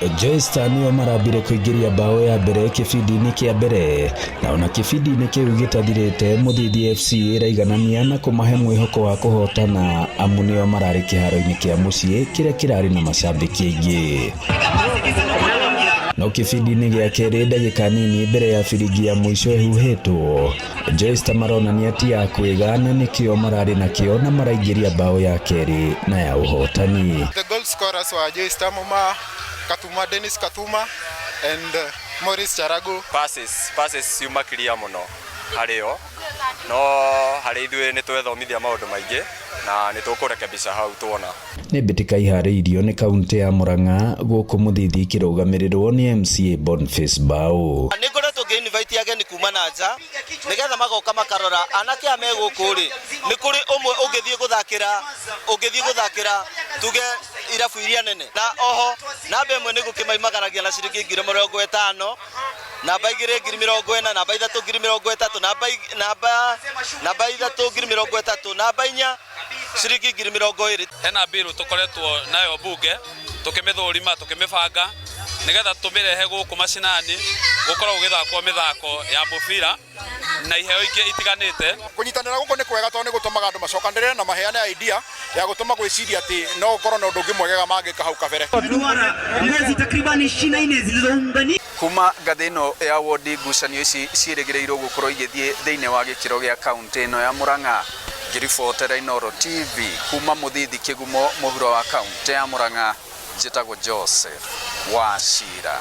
Joystar nio marambire kuingiria bao ya mbere kibindi-ini kia mbere na ona kibindi-ini kiu gitathirite Muthithi FC iraiganania na kumahe mwihoko wa kuhotana amu nio marari kiharo-ini kia mucii kiria kirari na macambiki aingi. No kibindi-ini gia keri ndagika nini mbere ya biringi ya muico ihuhitwo, Joystar maronania ti ya kwigana nikio marari nakio na maraingiria bao ya keri na ya uhotani. The goal scorers wa Joystar Muma Katuma, Dennis Katuma and Morris Charagu. Passes yuma clear muno hario no hari ithuĩ nĩ twethomithia maũndũ maingĩ na nĩ tũkũrekebisha hau tuona. Nĩ mbitika iharĩirio nĩ kaunti ya Murang'a gũkũ Muthithi ikĩrũgamĩrĩrwo nĩ MCA Boniface Bao. Nĩ ngoretwo ngĩ-invite ageni kuma na nja nĩgetha magoka makarora anake a me gũkũ rĩ nĩ kũrĩ ũmwe ũngĩthiĩ gũthakĩra tuge irabu iria nene na oho namba ĩmwe nĩ gũkĩmaimagaragia na ciringi 50,000, namba 2 40,000, namba 3 30,000, namba 3 30,000, namba 4 ciringi 20,000. Hena biru tukoretwo nayo bunge tukimithurima tukimibanga nigetha tumirehe guku macinani gukorwo githakwo mithako ya mubira na iheo ingĩ itiganĩte. Kunyitanĩra guku nĩ kwega tondũ nĩ gũtũmaga andũ macokanĩrĩre na maheane idea ya gũtũma gwĩciria atĩ no gũkorwo na ũndũ ũngĩ mwegega mangĩka hau kabere. Kuma ngathĩ ĩno ya wodi ngucanio ici ciĩrĩgĩrĩirwo gũkorwo igĩthiĩ thĩinĩ wa gĩkĩro gĩa kaunti ĩno ya Murang'a. Ngĩribotera Inooro TV kuma Muthithi Kĩgumo mũhuro wa kaunti ya Murang'a, njĩtagwo Joseph Wachira.